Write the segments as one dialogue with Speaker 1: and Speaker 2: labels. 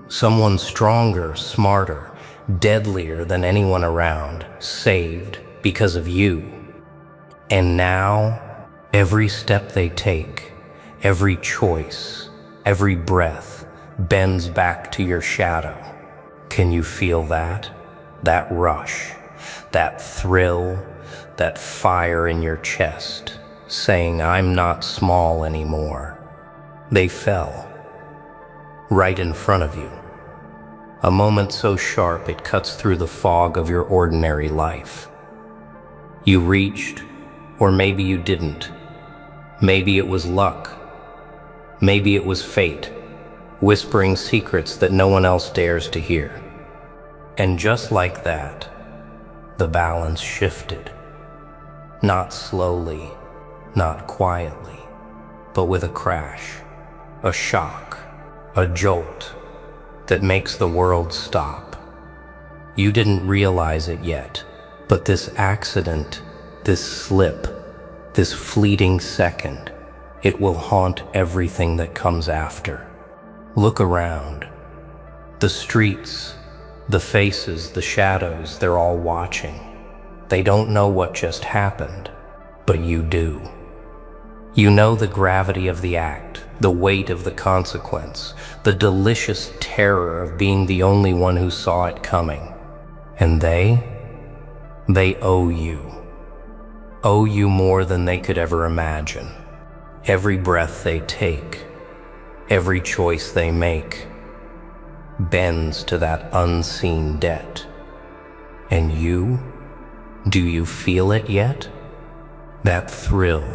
Speaker 1: Someone stronger, smarter, deadlier than anyone around, saved because of you. And now, every step they take, every choice, every breath bends back to your shadow. Can you feel that? That rush, that thrill, that fire in your chest, saying, I'm not small anymore. They fell, right in front of you. A moment so sharp it cuts through the fog of your ordinary life. You reached, or maybe you didn't. Maybe it was luck. Maybe it was fate, whispering secrets that no one else dares to hear. And just like that, the balance shifted. Not slowly, not quietly, but with a crash, a shock, a jolt that makes the world stop. You didn't realize it yet, but this accident, this slip, this fleeting second, it will haunt everything that comes after. Look around. The streets, the faces, the shadows, they're all watching. They don't know what just happened, but you do. You know the gravity of the act, the weight of the consequence, the delicious terror of being the only one who saw it coming. And they owe you. Owe you more than they could ever imagine. Every breath they take, every choice they make, bends to that unseen debt. And you? Do you feel it yet? That thrill,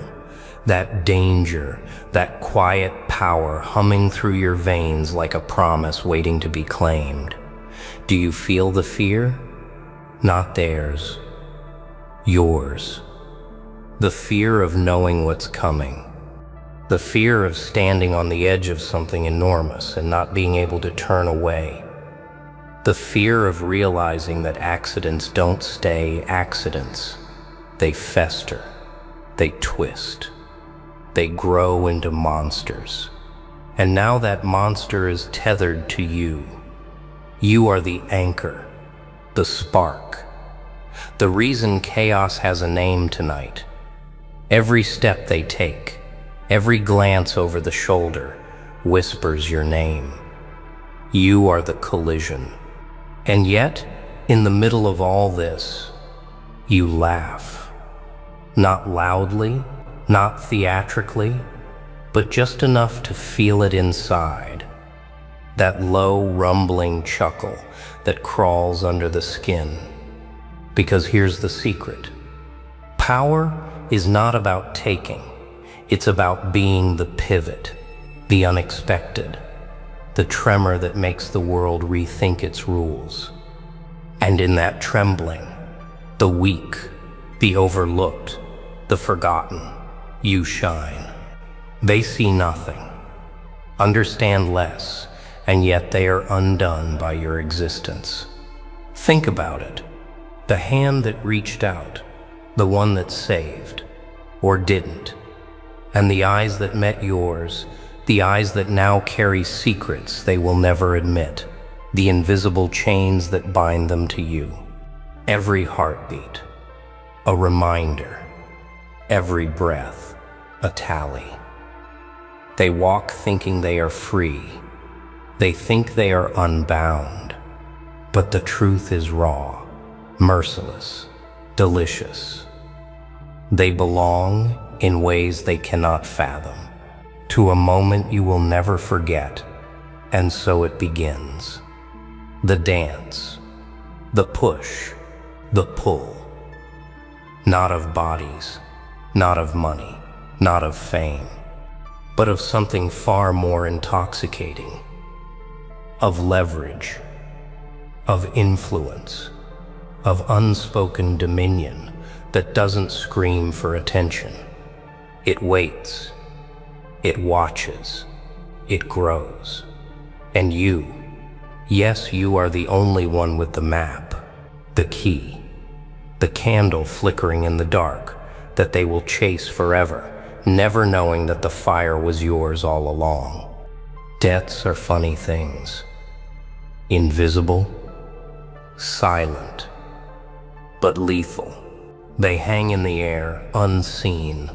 Speaker 1: that danger, that quiet power humming through your veins like a promise waiting to be claimed. Do you feel the fear? Not theirs, yours. The fear of knowing what's coming. The fear of standing on the edge of something enormous and not being able to turn away. The fear of realizing that accidents don't stay accidents. They fester, they twist, they grow into monsters. And now that monster is tethered to you. You are the anchor, the spark, the reason chaos has a name tonight. Every step they take, every glance over the shoulder whispers your name. You are the collision. And yet, in the middle of all this, you laugh. Not loudly, not theatrically, but just enough to feel it inside. That low, rumbling chuckle that crawls under the skin. Because here's the secret. Power is not about taking. It's about being the pivot, the unexpected, the tremor that makes the world rethink its rules. And in that trembling, the weak, the overlooked, the forgotten, you shine. They see nothing, understand less, and yet they are undone by your existence. Think about it. The hand that reached out, the one that saved, or didn't, and the eyes that met yours, the eyes that now carry secrets they will never admit, the invisible chains that bind them to you. Every heartbeat, a reminder, every breath, a tally. They walk thinking they are free. They think they are unbound. But the truth is raw, merciless, delicious. They belong in ways they cannot fathom, to a moment you will never forget, and so it begins. The dance, the push, the pull. Not of bodies, not of money, not of fame, but of something far more intoxicating. Of leverage, of influence, of unspoken dominion that doesn't scream for attention. It waits, it watches, it grows. And you, yes, you are the only one with the map, the key, the candle flickering in the dark that they will chase forever, never knowing that the fire was yours all along. Deaths are funny things. Invisible, silent, but lethal. They hang in the air, unseen,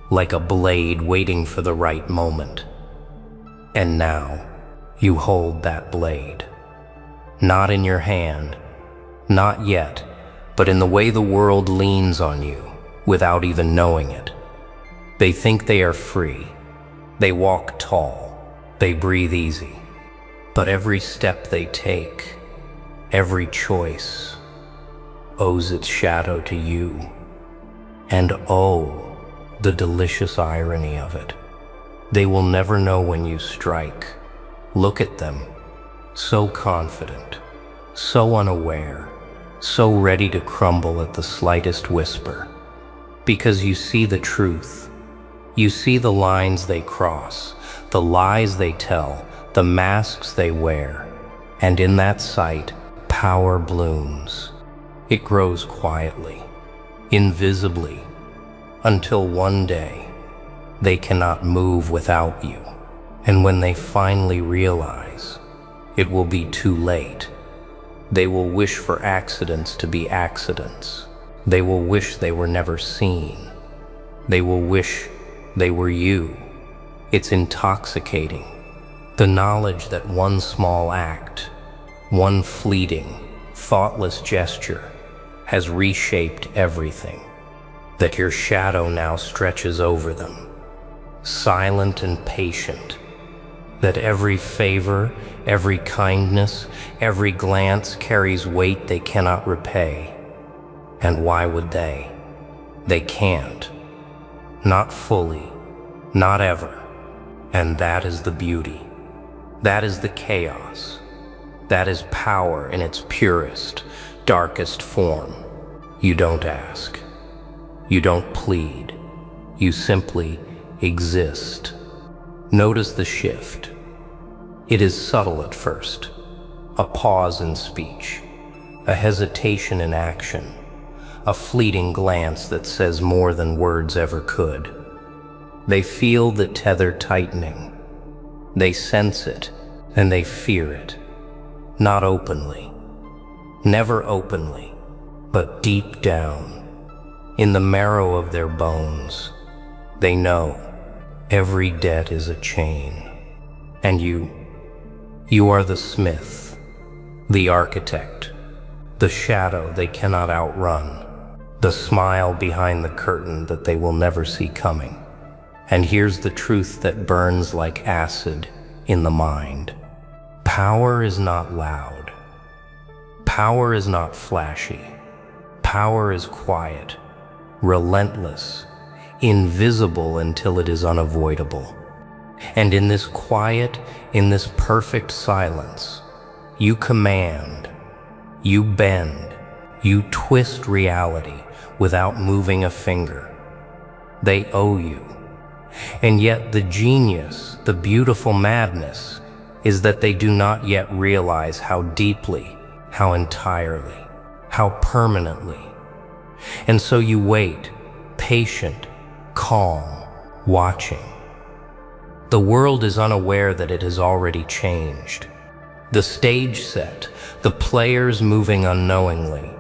Speaker 1: like a blade waiting for the right moment. And now, you hold that blade. Not in your hand, not yet, but in the way the world leans on you, without even knowing it. They think they are free. They walk tall. They breathe easy. But every step they take, every choice, owes its shadow to you. And oh, the delicious irony of it. They will never know when you strike. Look at them, so confident, so unaware, so ready to crumble at the slightest whisper. Because you see the truth. You see the lines they cross, the lies they tell, the masks they wear. And in that sight, power blooms. It grows quietly, invisibly, until one day, they cannot move without you. And when they finally realize, it will be too late. They will wish for accidents to be accidents. They will wish they were never seen. They will wish they were you. It's intoxicating. The knowledge that one small act, one fleeting, thoughtless gesture has reshaped everything. That your shadow now stretches over them, silent and patient. That every favor, every kindness, every glance carries weight they cannot repay. And why would they? They can't. Not fully, not ever. And that is the beauty. That is the chaos. That is power in its purest, darkest form. You don't ask. You don't plead. You simply exist. Notice the shift. It is subtle at first. A pause in speech. A hesitation in action. A fleeting glance that says more than words ever could. They feel the tether tightening. They sense it, and they fear it. Not openly. Never openly, but deep down, in the marrow of their bones, they know every debt is a chain. And you are the smith, the architect, the shadow they cannot outrun, the smile behind the curtain that they will never see coming. And here's the truth that burns like acid in the mind. Power is not loud. Power is not flashy. Power is quiet, relentless, invisible until it is unavoidable. And in this quiet, in this perfect silence, you command, you bend, you twist reality without moving a finger. They owe you. And yet the genius, the beautiful madness, is that they do not yet realize how deeply, how entirely, how permanently. And so you wait, patient, calm, watching. The world is unaware that it has already changed. The stage set, the players moving unknowingly,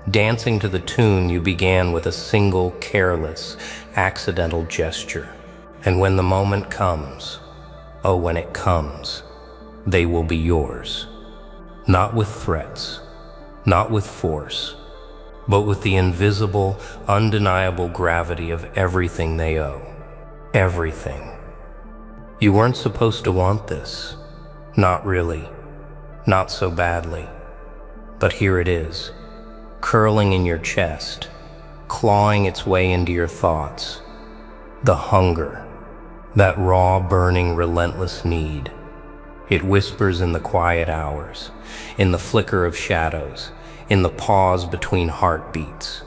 Speaker 1: dancing to the tune you began with a single careless, accidental gesture. And when the moment comes, oh, when it comes, they will be yours. Not with threats, not with force, but with the invisible, undeniable gravity of everything they owe. Everything. You weren't supposed to want this. Not really. Not so badly. But here it is, curling in your chest, clawing its way into your thoughts. The hunger, that raw, burning, relentless need. It whispers in the quiet hours, in the flicker of shadows, in the pause between heartbeats.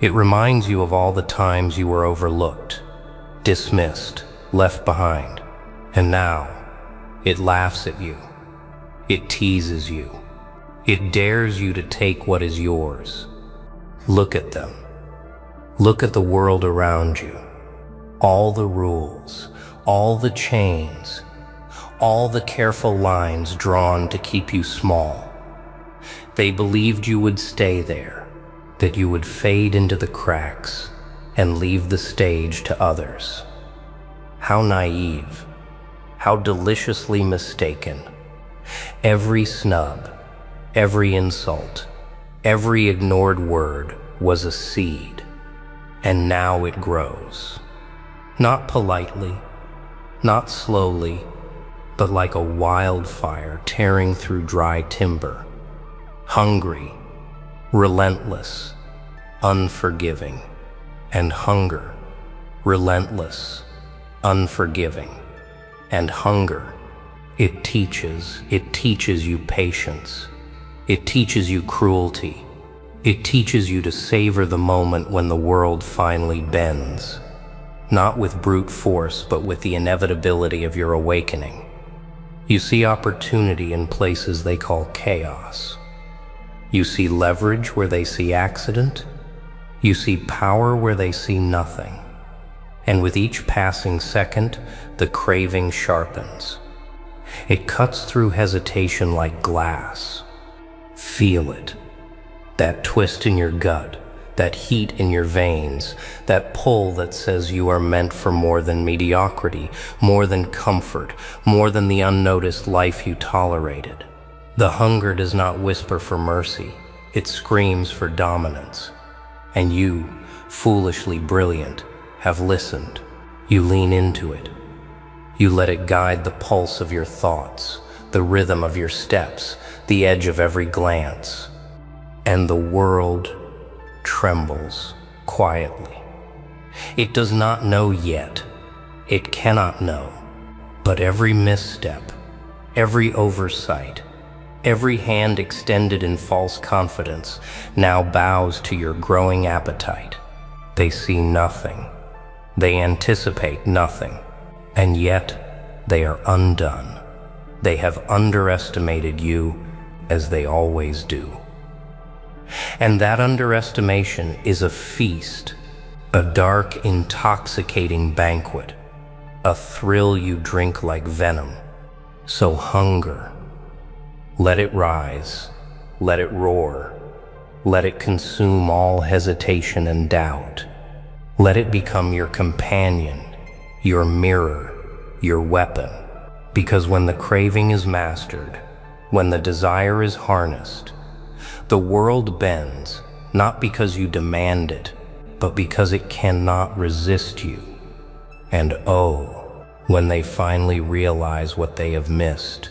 Speaker 1: It reminds you of all the times you were overlooked, dismissed, left behind. And now, it laughs at you. It teases you. It dares you to take what is yours. Look at them. Look at the world around you. All the rules, all the chains, all the careful lines drawn to keep you small. They believed you would stay there, that you would fade into the cracks and leave the stage to others. How naive, how deliciously mistaken. Every snub, every insult, every ignored word was a seed, and now it grows. Not politely, not slowly, but like a wildfire tearing through dry timber. Hungry, relentless, unforgiving, and hunger, relentless, unforgiving, and hunger. It teaches you patience. It teaches you cruelty. It teaches you to savor the moment when the world finally bends, not with brute force, but with the inevitability of your awakening. You see opportunity in places they call chaos. You see leverage where they see accident. You see power where they see nothing. And with each passing second, the craving sharpens. It cuts through hesitation like glass. Feel it. That twist in your gut, that heat in your veins, that pull that says you are meant for more than mediocrity, more than comfort, more than the unnoticed life you tolerated. The hunger does not whisper for mercy, it screams for dominance. And you, foolishly brilliant, have listened. You lean into it. You let it guide the pulse of your thoughts, the rhythm of your steps, the edge of every glance. And the world trembles quietly. It does not know yet. It cannot know. But every misstep, every oversight, every hand extended in false confidence now bows to your growing appetite. They see nothing. They anticipate nothing. And yet they are undone. They have underestimated you as they always do. And that underestimation is a feast, a dark, intoxicating banquet, a thrill you drink like venom. So hunger. Let it rise, let it roar, let it consume all hesitation and doubt. Let it become your companion, your mirror, your weapon. Because when the craving is mastered, when the desire is harnessed, the world bends, not because you demand it, but because it cannot resist you. And oh, when they finally realize what they have missed,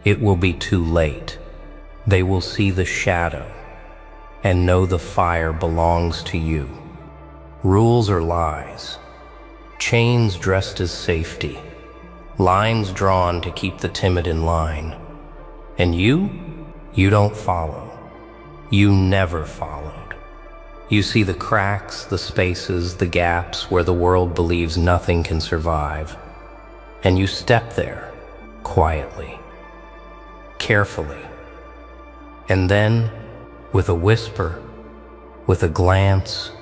Speaker 1: it will be too late. They will see the shadow and know the fire belongs to you. Rules are lies, chains dressed as safety, lines drawn to keep the timid in line. And you don't follow. You never followed. You see the cracks, the spaces, the gaps where the world believes nothing can survive. And you step there, quietly, carefully. And then, with a whisper, with a glance,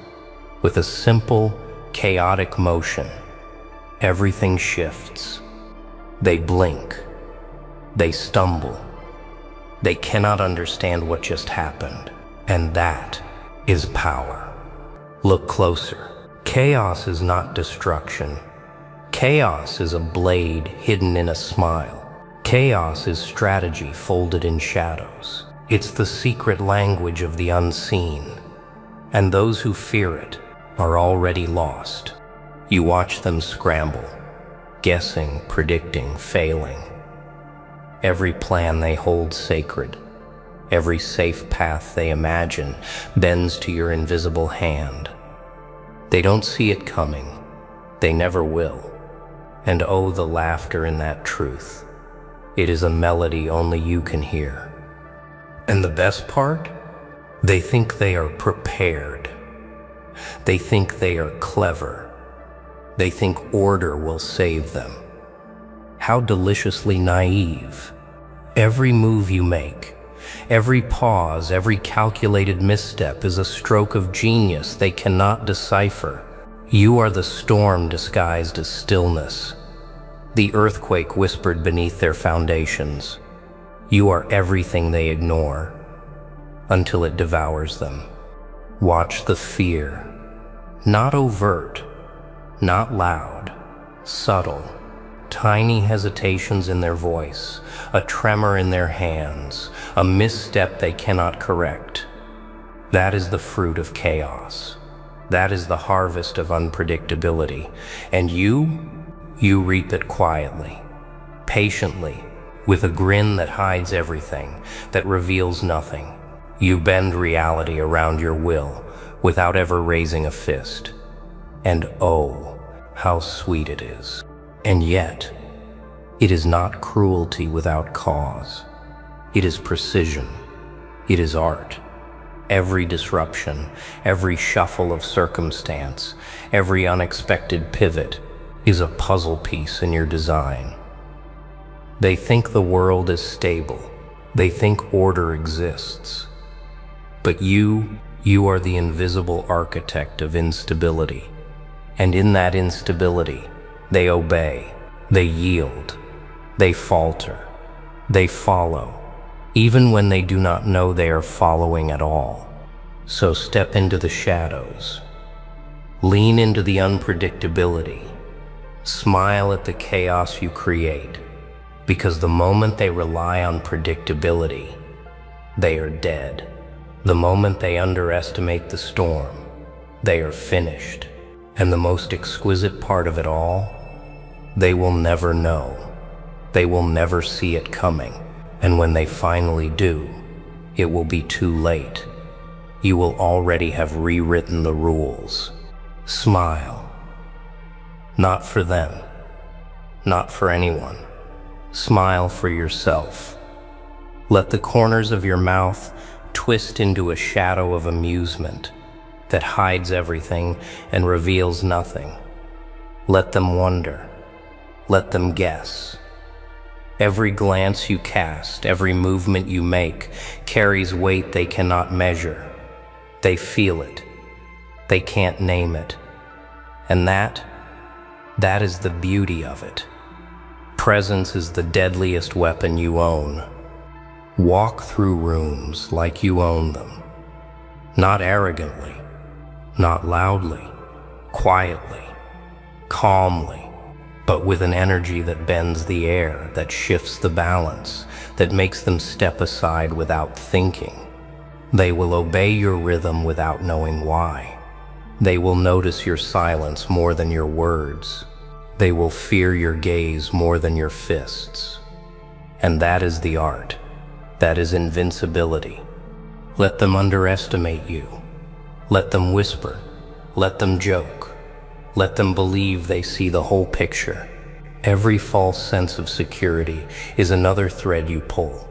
Speaker 1: with a simple, chaotic motion, everything shifts. They blink. They stumble. They cannot understand what just happened. And that is power. Look closer. Chaos is not destruction. Chaos is a blade hidden in a smile. Chaos is strategy folded in shadows. It's the secret language of the unseen. And those who fear it are already lost. You watch them scramble, guessing, predicting, failing. Every plan they hold sacred, every safe path they imagine bends to your invisible hand. They don't see it coming. They never will. And oh, the laughter in that truth. It is a melody only you can hear. And the best part? They think they are prepared. They think they are clever. They think order will save them. How deliciously naive. Every move you make, every pause, every calculated misstep is a stroke of genius they cannot decipher. You are the storm disguised as stillness. The earthquake whispered beneath their foundations. You are everything they ignore, until it devours them. Watch the fear. Not overt, not loud, subtle. Tiny hesitations in their voice, a tremor in their hands, a misstep they cannot correct. That is the fruit of chaos. That is the harvest of unpredictability. And you reap it quietly, patiently, with a grin that hides everything, that reveals nothing. You bend reality around your will without ever raising a fist. And oh, how sweet it is. And yet, it is not cruelty without cause. It is precision. It is art. Every disruption, every shuffle of circumstance, every unexpected pivot is a puzzle piece in your design. They think the world is stable. They think order exists. But you are the invisible architect of instability. And in that instability, they obey, they yield, they falter, they follow, even when they do not know they are following at all. So step into the shadows. Lean into the unpredictability. Smile at the chaos you create, because the moment they rely on predictability, they are dead. The moment they underestimate the storm, they are finished. And the most exquisite part of it all, they will never know. They will never see it coming. And when they finally do, it will be too late. You will already have rewritten the rules. Smile. Not for them. Not for anyone. Smile for yourself. Let the corners of your mouth twist into a shadow of amusement that hides everything and reveals nothing. Let them wonder. Let them guess. Every glance you cast, every movement you make, carries weight they cannot measure. They feel it. They can't name it. And that is the beauty of it. Presence is the deadliest weapon you own. Walk through rooms like you own them. Not arrogantly, not loudly, quietly, calmly, but with an energy that bends the air, that shifts the balance, that makes them step aside without thinking. They will obey your rhythm without knowing why. They will notice your silence more than your words. They will fear your gaze more than your fists. And that is the art. That is invincibility. Let them underestimate you. Let them whisper. Let them joke. Let them believe they see the whole picture. Every false sense of security is another thread you pull.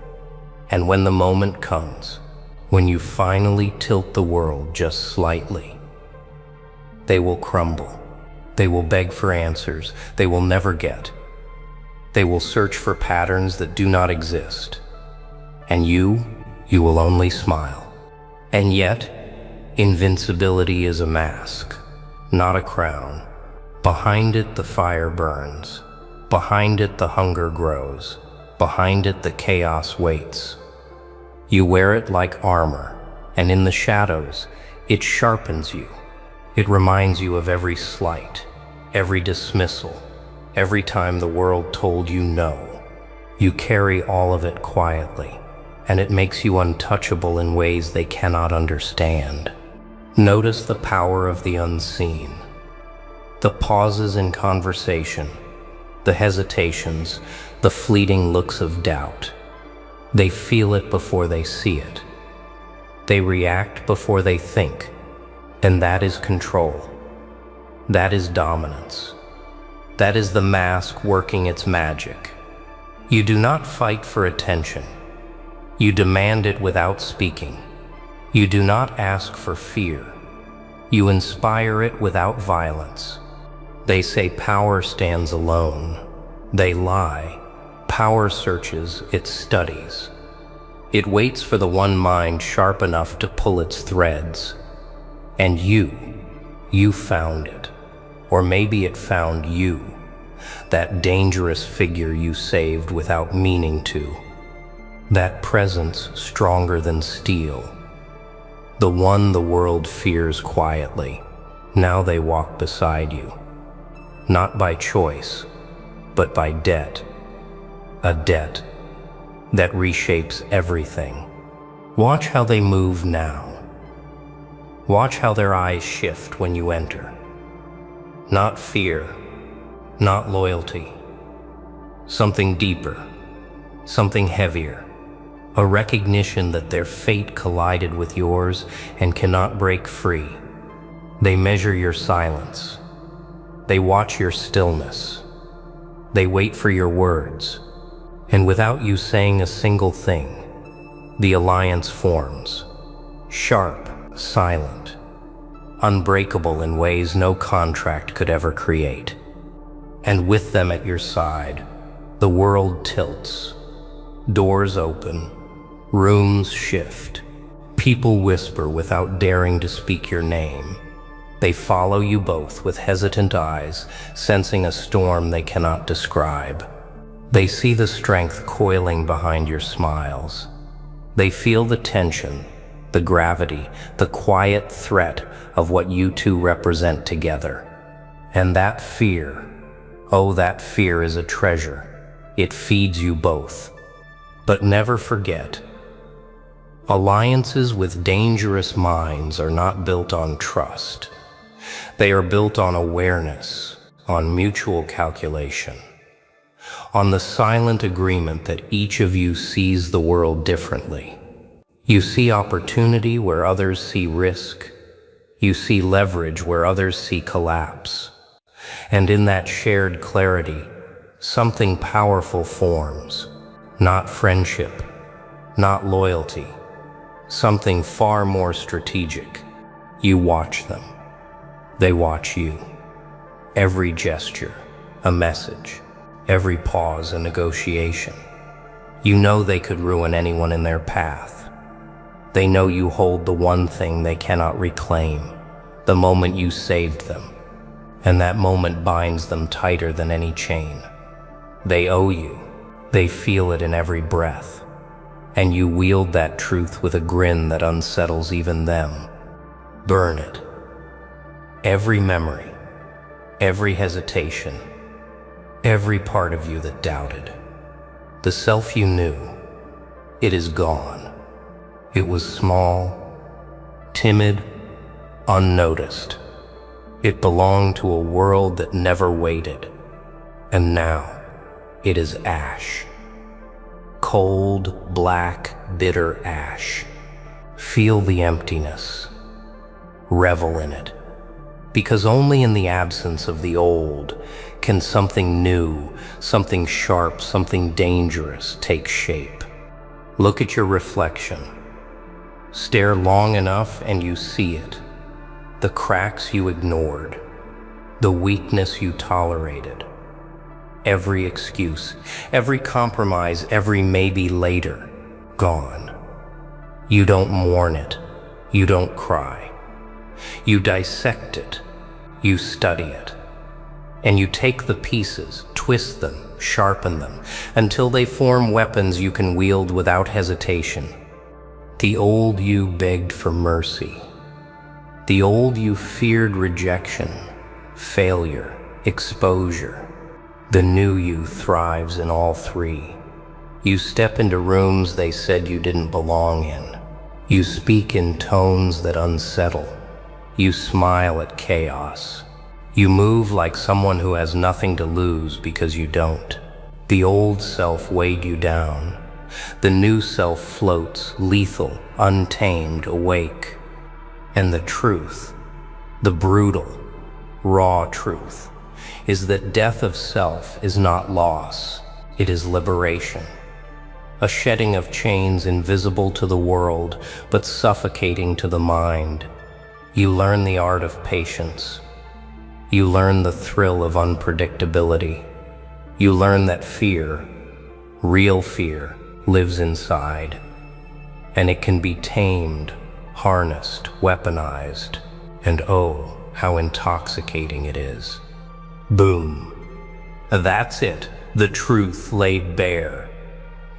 Speaker 1: And when the moment comes, when you finally tilt the world just slightly, they will crumble. They will beg for answers they will never get. They will search for patterns that do not exist. And you will only smile. And yet, invincibility is a mask, not a crown. Behind it, the fire burns. Behind it, the hunger grows. Behind it, the chaos waits. You wear it like armor, and in the shadows, it sharpens you. It reminds you of every slight, every dismissal, every time the world told you no. You carry all of it quietly, and it makes you untouchable in ways they cannot understand. Notice the power of the unseen. The pauses in conversation, the hesitations, the fleeting looks of doubt. They feel it before they see it. They react before they think, and that is control. That is dominance. That is the mask working its magic. You do not fight for attention. You demand it without speaking. You do not ask for fear. You inspire it without violence. They say power stands alone. They lie. Power searches, it studies. It waits for the one mind sharp enough to pull its threads. And you found it. Or maybe it found you. that dangerous figure you saved without meaning to, that presence stronger than steel, the one the world fears quietly. Now they walk beside you, not by choice, but by debt, a debt that reshapes everything. Watch how they move now. Watch how their eyes shift when you enter. Not fear, not loyalty. Something deeper, something heavier. A recognition that their fate collided with yours and cannot break free. They measure your silence. They watch your stillness. They wait for your words. And without you saying a single thing, the alliance forms. Sharp, silent, unbreakable in ways no contract could ever create. And with them at your side, the world tilts. Doors open, rooms shift. People whisper without daring to speak your name. They follow you both with hesitant eyes, sensing a storm they cannot describe. They see the strength coiling behind your smiles. They feel the tension, the gravity, the quiet threat of what you two represent together. And that fear, oh, that fear is a treasure. It feeds you both. But never forget, alliances with dangerous minds are not built on trust. They are built on awareness, on mutual calculation, on the silent agreement that each of you sees the world differently. You see opportunity where others see risk. You see leverage where others see collapse. And in that shared clarity, something powerful forms. Not friendship, not loyalty, something far more strategic. You watch them. They watch you. Every gesture, a message. Every pause, a negotiation. You know they could ruin anyone in their path. They know you hold the one thing they cannot reclaim, the moment you saved them. And that moment binds them tighter than any chain. They owe you. They feel it in every breath. And you wield that truth with a grin that unsettles even them. Burn it. Every memory, every hesitation, every part of you that doubted. The self you knew, it is gone. It was small, timid, unnoticed. It belonged to a world that never waited. And now, it is ash. Cold, black, bitter ash. Feel the emptiness. Revel in it. Because only in the absence of the old can something new, something sharp, something dangerous take shape. Look at your reflection. Stare long enough and you see it. The cracks you ignored. The weakness you tolerated. Every excuse, every compromise, every maybe later, gone. You don't mourn it. You don't cry. You dissect it. You study it. And you take the pieces, twist them, sharpen them, until they form weapons you can wield without hesitation. The old you begged for mercy. The old you feared rejection, failure, exposure. The new you thrives in all three. You step into rooms they said you didn't belong in. You speak in tones that unsettle. You smile at chaos. You move like someone who has nothing to lose because you don't. The old self weighed you down. The new self floats, lethal, untamed, awake. And the truth, the brutal, raw truth, is that death of self is not loss, it is liberation. A shedding of chains invisible to the world, but suffocating to the mind. You learn the art of patience. You learn the thrill of unpredictability. You learn that fear, real fear, lives inside. And it can be tamed, harnessed, weaponized. And oh, how intoxicating it is. Boom. That's it, the truth laid bare.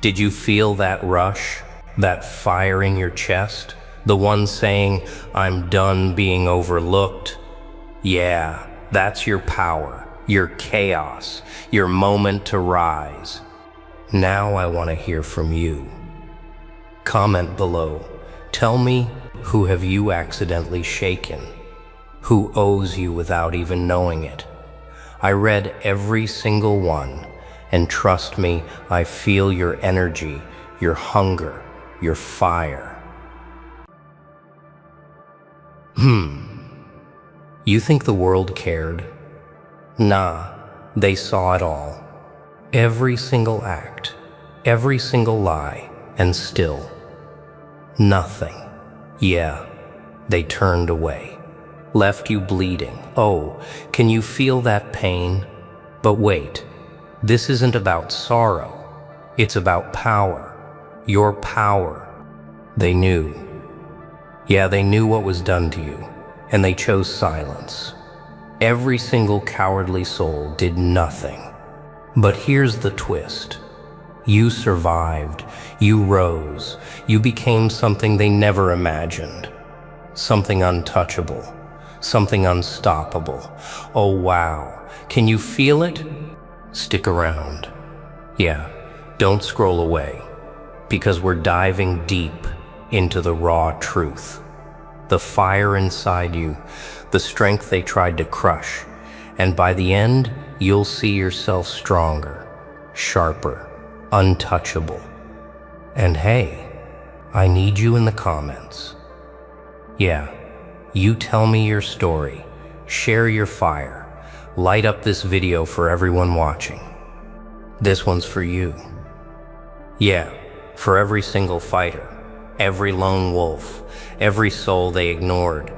Speaker 1: Did you feel that rush, that fire in your chest? The one saying, I'm done being overlooked? Yeah, that's your power, your chaos, your moment to rise. Now I want to hear from you. Comment below. Tell me, who have you accidentally shaken? Who owes you without even knowing it? I read every single one, and trust me, I feel your energy, your hunger, your fire. You think the world cared? Nah, they saw it all. Every single act, every single lie, and still, nothing. Yeah, they turned away, left you bleeding. Oh, can you feel that pain? But wait, this isn't about sorrow. It's about power. Your power. They knew. Yeah, they knew what was done to you, and they chose silence. Every single cowardly soul did nothing. But here's the twist. You survived. You rose. You became something they never imagined. Something untouchable. Something unstoppable. Oh wow. Can you feel it? Stick around. Yeah, don't scroll away, because we're diving deep into the raw truth. The fire inside you, the strength they tried to crush, and by the end, you'll see yourself stronger, sharper, untouchable. And hey, I need you in the comments. Yeah, you tell me your story, share your fire, light up this video for everyone watching. This one's for you. Yeah, for every single fighter, every lone wolf, every soul they ignored.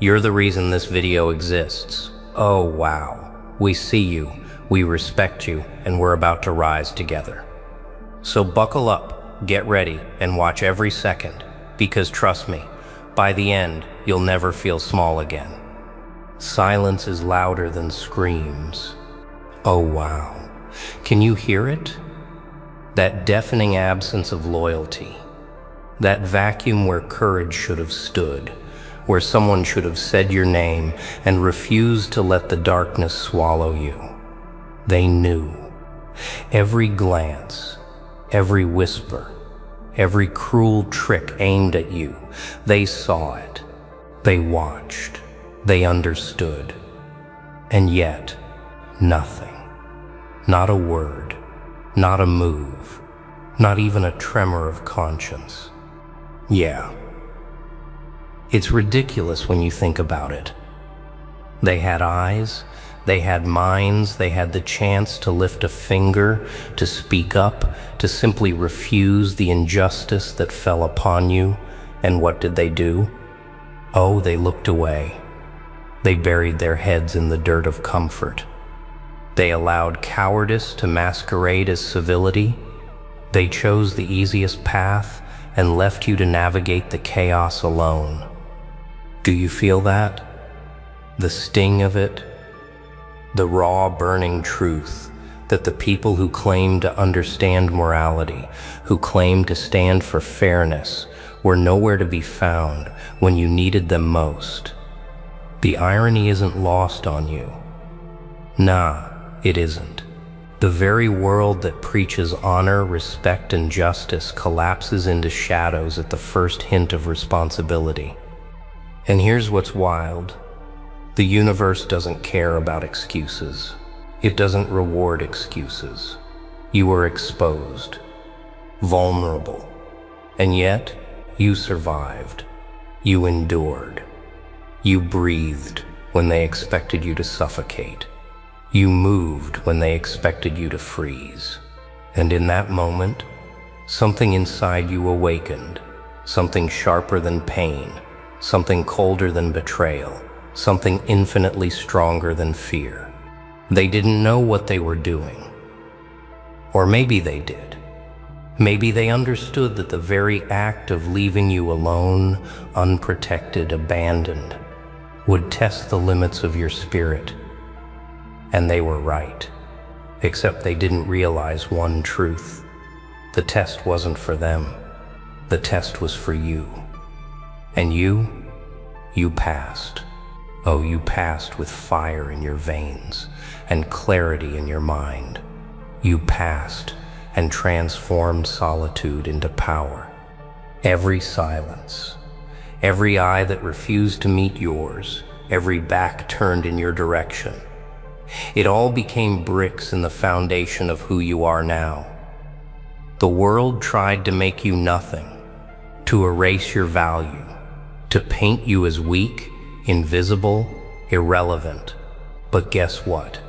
Speaker 1: You're the reason this video exists. Oh wow, we see you, we respect you, and we're about to rise together. So buckle up, get ready, and watch every second, because trust me, by the end, you'll never feel small again. Silence is louder than screams. Oh wow, can you hear it? That deafening absence of loyalty. That vacuum where courage should have stood, where someone should have said your name and refused to let the darkness swallow you. They knew. Every glance, every whisper, every cruel trick aimed at you, they saw it. They watched. They understood. And yet, nothing. Not a word. Not a move. Not even a tremor of conscience. Yeah. It's ridiculous when you think about it. They had eyes, they had minds, they had the chance to lift a finger, to speak up, to simply refuse the injustice that fell upon you. And what did they do? Oh, they looked away. They buried their heads in the dirt of comfort. They allowed cowardice to masquerade as civility. They chose the easiest path and left you to navigate the chaos alone. Do you feel that? The sting of it? The raw, burning truth that the people who claim to understand morality, who claim to stand for fairness, were nowhere to be found when you needed them most. The irony isn't lost on you. Nah, it isn't. The very world that preaches honor, respect, and justice collapses into shadows at the first hint of responsibility. And here's what's wild. The universe doesn't care about excuses. It doesn't reward excuses. You were exposed, vulnerable, and yet you survived. You endured. You breathed when they expected you to suffocate. You moved when they expected you to freeze. And in that moment, something inside you awakened, something sharper than pain, something colder than betrayal, something infinitely stronger than fear. They didn't know what they were doing. Or maybe they did. Maybe they understood that the very act of leaving you alone, unprotected, abandoned, would test the limits of your spirit. And they were right. except they didn't realize one truth. The test wasn't for them. The test was for you. And you passed. Oh, you passed with fire in your veins and clarity in your mind. You passed and transformed solitude into power. Every silence, every eye that refused to meet yours, every back turned in your direction, it all became bricks in the foundation of who you are now. The world tried to make you nothing, to erase your value, to paint you as weak, invisible, irrelevant. But guess what?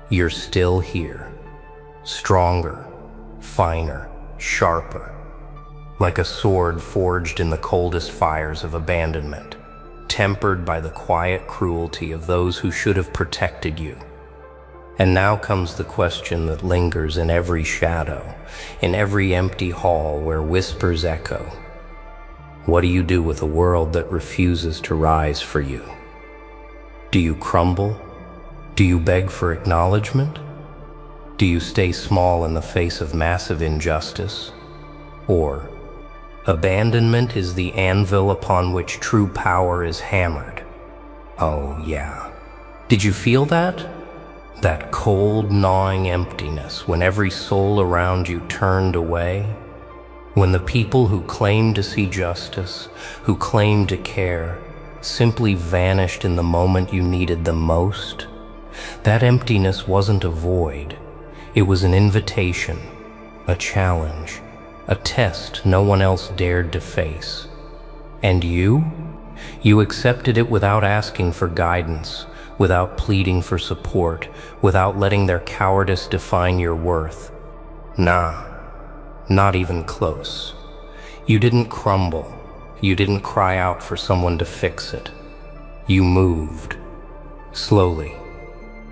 Speaker 1: You're still here, stronger, finer, sharper, like a sword forged in the coldest fires of abandonment, tempered by the quiet cruelty of those who should have protected you. And now comes the question that lingers in every shadow, in every empty hall where whispers echo. What do you do with a world that refuses to rise for you? Do you crumble? Do you beg for acknowledgement? Do you stay small in the face of massive injustice? Or, abandonment is the anvil upon which true power is hammered. Oh yeah. Did you feel that? That cold, gnawing emptiness when every soul around you turned away? When the people who claimed to see justice, who claimed to care, simply vanished in the moment you needed them most? That emptiness wasn't a void. It was an invitation, a challenge, a test no one else dared to face. And you? You accepted it without asking for guidance, without pleading for support, without letting their cowardice define your worth. Nah, not even close. You didn't crumble. You didn't cry out for someone to fix it. You moved. Slowly.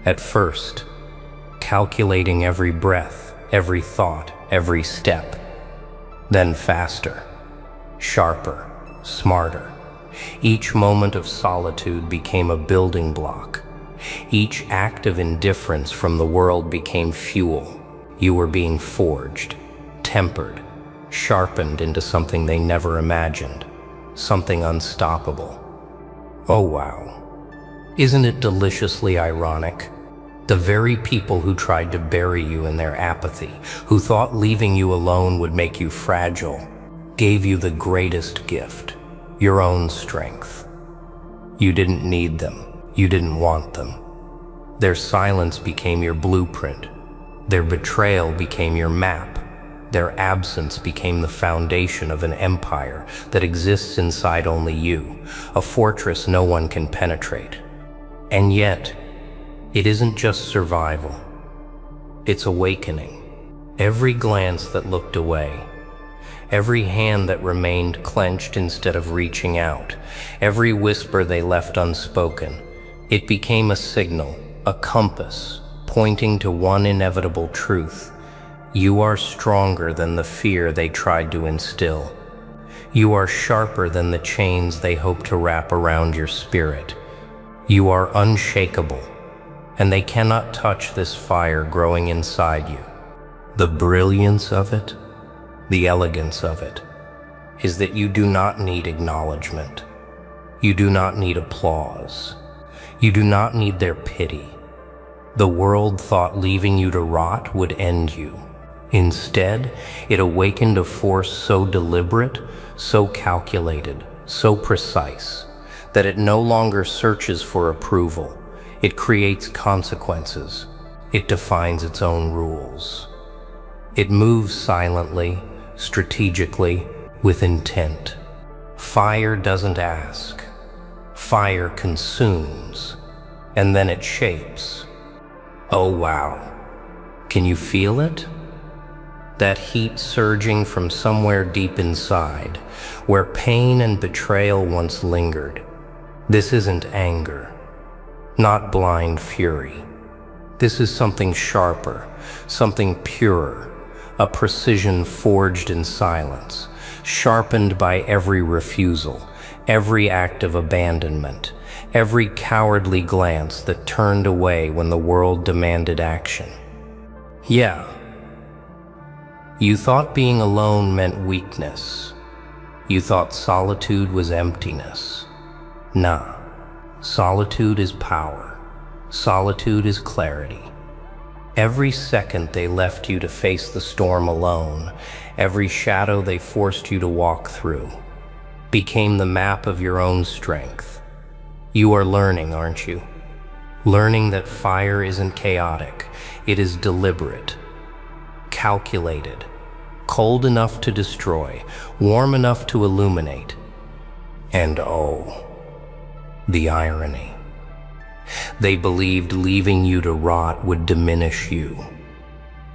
Speaker 1: At first, calculating every breath, every thought, every step. Then faster, sharper, smarter. Each moment of solitude became a building block. Each act of indifference from the world became fuel. You were being forged, tempered, sharpened into something they never imagined, something unstoppable. Oh wow. Isn't it deliciously ironic? The very people who tried to bury you in their apathy, who thought leaving you alone would make you fragile, gave you the greatest gift, your own strength. You didn't need them. You didn't want them. Their silence became your blueprint. Their betrayal became your map. Their absence became the foundation of an empire that exists inside only you, a fortress no one can penetrate. And yet, it isn't just survival. It's awakening. Every glance that looked away, every hand that remained clenched instead of reaching out, every whisper they left unspoken, it became a signal, a compass, pointing to one inevitable truth. You are stronger than the fear they tried to instill. You are sharper than the chains they hope to wrap around your spirit. You are unshakable, and they cannot touch this fire growing inside you. The brilliance of it, the elegance of it, is that you do not need acknowledgement. You do not need applause. You do not need their pity. The world thought leaving you to rot would end you. Instead, it awakened a force so deliberate, so calculated, so precise, that it no longer searches for approval. It creates consequences. It defines its own rules. It moves silently, strategically, with intent. Fire doesn't ask. Fire consumes, and then it shapes. Oh wow. Can you feel it? That heat surging from somewhere deep inside, where pain and betrayal once lingered. This isn't anger, not blind fury. This is something sharper, something purer, a precision forged in silence, sharpened by every refusal, every act of abandonment, every cowardly glance that turned away when the world demanded action. Yeah, you thought being alone meant weakness. You thought solitude was emptiness. Nah, solitude is power. Solitude is clarity. Every second they left you to face the storm alone, every shadow they forced you to walk through, became the map of your own strength. You are learning, aren't you? Learning that fire isn't chaotic, it is deliberate, calculated, cold enough to destroy, warm enough to illuminate. And oh, the irony. They believed leaving you to rot would diminish you.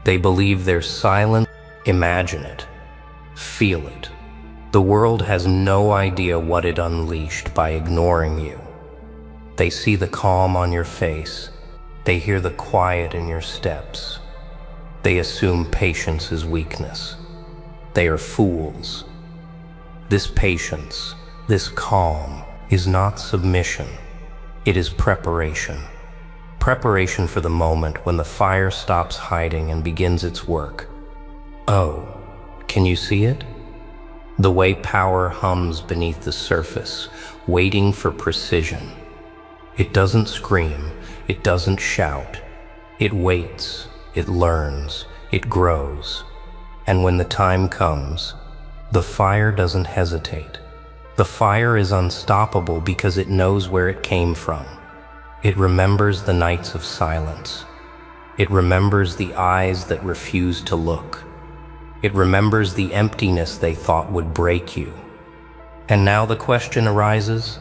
Speaker 1: They believe their silence. Imagine it. Feel it. The world has no idea what it unleashed by ignoring you. They see the calm on your face. They hear the quiet in your steps. They assume patience is weakness. They are fools. This patience, this calm, is not submission. It is preparation. Preparation for the moment when the fire stops hiding and begins its work. Oh, can you see it? The way power hums beneath the surface, waiting for precision. It doesn't scream, it doesn't shout. It waits, it learns, it grows. And when the time comes, the fire doesn't hesitate. The fire is unstoppable because it knows where it came from. It remembers the nights of silence. It remembers the eyes that refused to look. It remembers the emptiness they thought would break you. And now the question arises,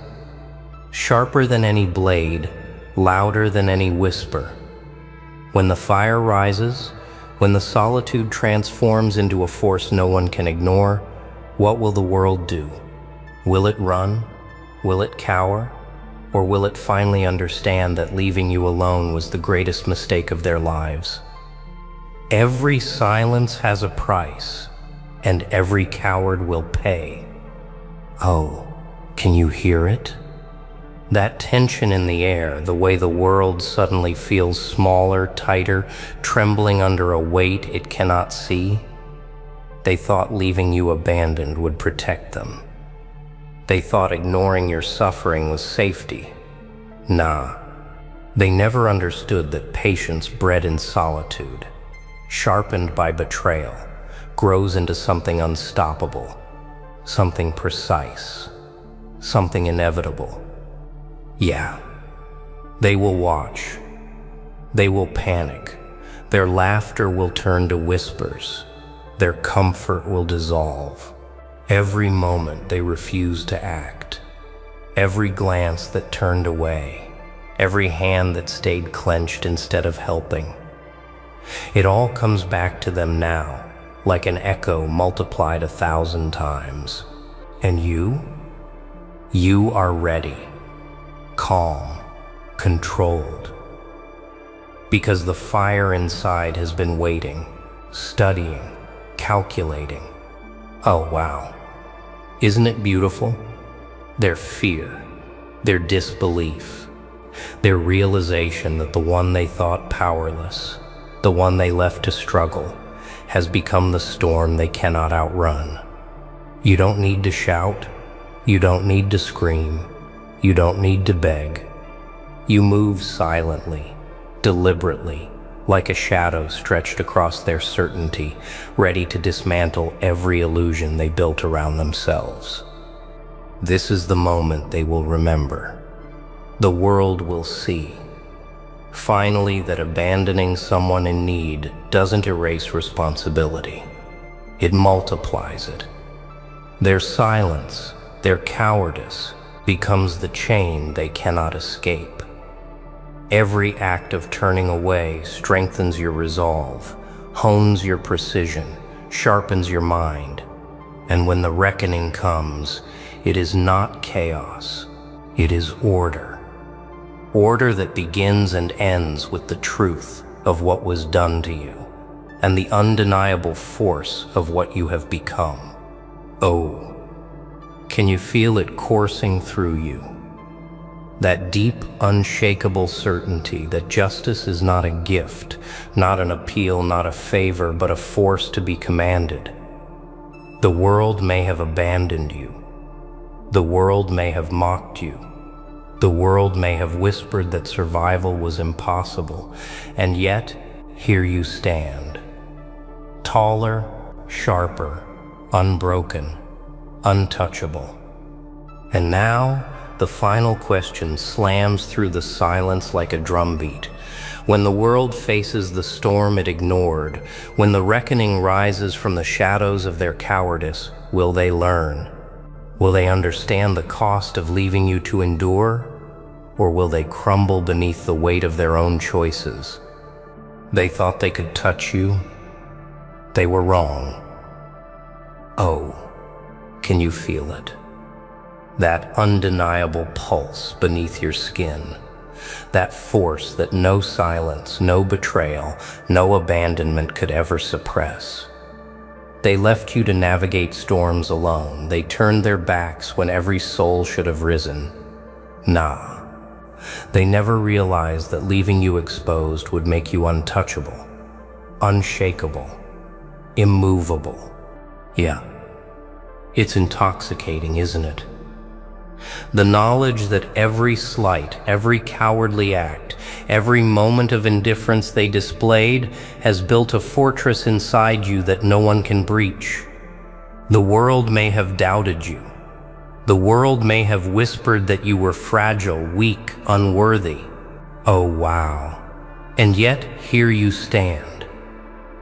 Speaker 1: sharper than any blade, louder than any whisper. When the fire rises, when the solitude transforms into a force no one can ignore, what will the world do? Will it run? Will it cower? Or will it finally understand that leaving you alone was the greatest mistake of their lives? Every silence has a price, and every coward will pay. Oh, can you hear it? That tension in the air, the way the world suddenly feels smaller, tighter, trembling under a weight it cannot see. They thought leaving you abandoned would protect them. They thought ignoring your suffering was safety. Nah, they never understood that patience bred in solitude, sharpened by betrayal, grows into something unstoppable, something precise, something inevitable. Yeah, they will watch. They will panic. Their laughter will turn to whispers. Their comfort will dissolve. Every moment they refused to act, every glance that turned away, every hand that stayed clenched instead of helping. It all comes back to them now, like an echo multiplied 1,000 times. And you are ready, calm, controlled. Because the fire inside has been waiting, studying, calculating. Oh wow. Isn't it beautiful? Their fear, their disbelief, their realization that the one they thought powerless, the one they left to struggle, has become the storm they cannot outrun. You don't need to shout. You don't need to scream. You don't need to beg. You move silently, deliberately, like a shadow stretched across their certainty, ready to dismantle every illusion they built around themselves. This is the moment they will remember. The world will see, finally, that abandoning someone in need doesn't erase responsibility. It multiplies it. Their silence, their cowardice, becomes the chain they cannot escape. Every act of turning away strengthens your resolve, hones your precision, sharpens your mind. And when the reckoning comes, it is not chaos, it is order. Order that begins and ends with the truth of what was done to you, and the undeniable force of what you have become. Oh, can you feel it coursing through you? That deep, unshakable certainty that justice is not a gift, not an appeal, not a favor, but a force to be commanded. The world may have abandoned you. The world may have mocked you. The world may have whispered that survival was impossible, and yet here you stand. Taller, sharper, unbroken, untouchable. And now, the final question slams through the silence like a drumbeat. When the world faces the storm it ignored, when the reckoning rises from the shadows of their cowardice, will they learn? Will they understand the cost of leaving you to endure? Or will they crumble beneath the weight of their own choices? They thought they could touch you. They were wrong. Oh, can you feel it? That undeniable pulse beneath your skin. That force that no silence, no betrayal, no abandonment could ever suppress. They left you to navigate storms alone. They turned their backs when every soul should have risen. Nah. They never realized that leaving you exposed would make you untouchable, unshakable, immovable. Yeah. It's intoxicating, isn't it? The knowledge that every slight, every cowardly act, every moment of indifference they displayed has built a fortress inside you that no one can breach. The world may have doubted you. The world may have whispered that you were fragile, weak, unworthy. Oh, wow. And yet here you stand,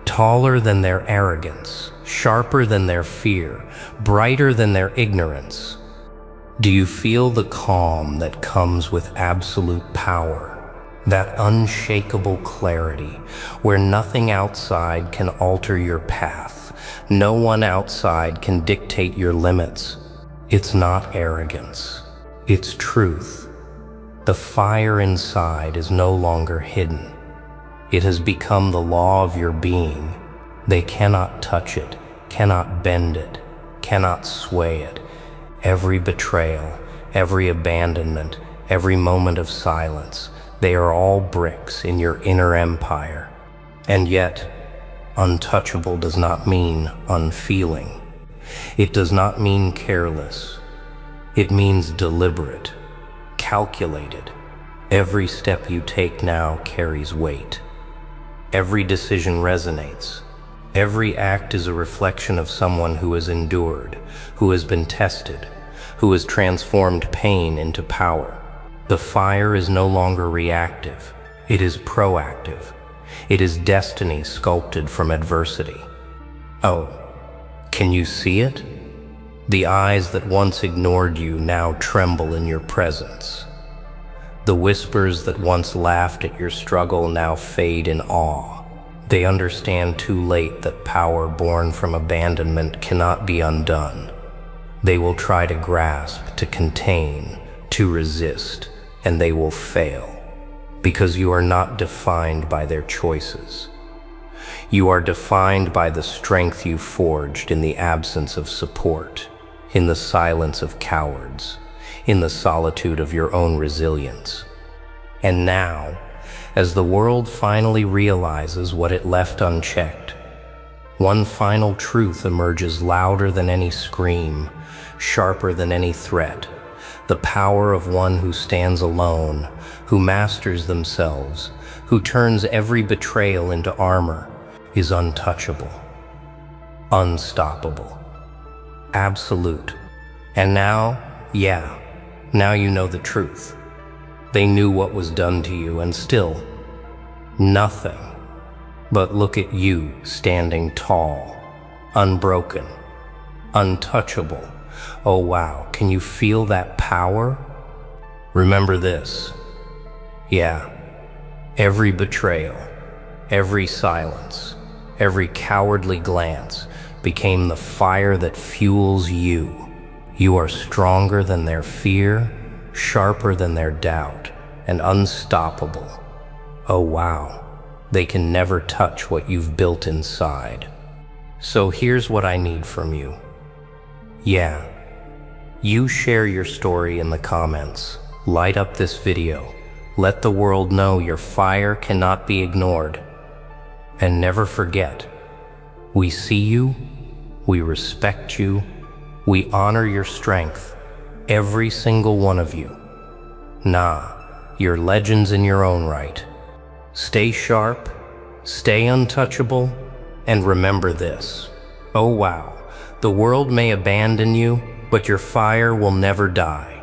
Speaker 1: taller than their arrogance, sharper than their fear, brighter than their ignorance. Do you feel the calm that comes with absolute power? That unshakable clarity where nothing outside can alter your path. No one outside can dictate your limits. It's not arrogance. It's truth. The fire inside is no longer hidden. It has become the law of your being. They cannot touch it, cannot bend it, cannot sway it. Every betrayal, every abandonment, every moment of silence, they are all bricks in your inner empire. And yet, untouchable does not mean unfeeling. It does not mean careless. It means deliberate, calculated. Every step you take now carries weight. Every decision resonates. Every act is a reflection of someone who has endured, who has been tested, who has transformed pain into power. The fire is no longer reactive. It is proactive. It is destiny sculpted from adversity. Oh, can you see it? The eyes that once ignored you now tremble in your presence. The whispers that once laughed at your struggle now fade in awe. They understand too late that power born from abandonment cannot be undone. They will try to grasp, to contain, to resist, and they will fail, because you are not defined by their choices. You are defined by the strength you forged in the absence of support, in the silence of cowards, in the solitude of your own resilience. And now, as the world finally realizes what it left unchecked, one final truth emerges louder than any scream, sharper than any threat. The power of one who stands alone, who masters themselves, who turns every betrayal into armor, is untouchable, unstoppable, absolute. And now, now you know the truth. They knew what was done to you, and still, nothing. But look at you standing tall, unbroken, untouchable. Oh wow, can you feel that power? Remember this. Every betrayal, every silence, every cowardly glance became the fire that fuels you. You are stronger than their fear, sharper than their doubt, and unstoppable. Oh wow, they can never touch what you've built inside. So here's what I need from you. You share your story in the comments. light up this video. Let the world know your fire cannot be ignored. And never forget, we see you, we respect you, we honor your strength, every single one of you. Nah, you're legends in your own right. Stay sharp, stay untouchable, and remember this. Oh wow, the world may abandon you, but your fire will never die.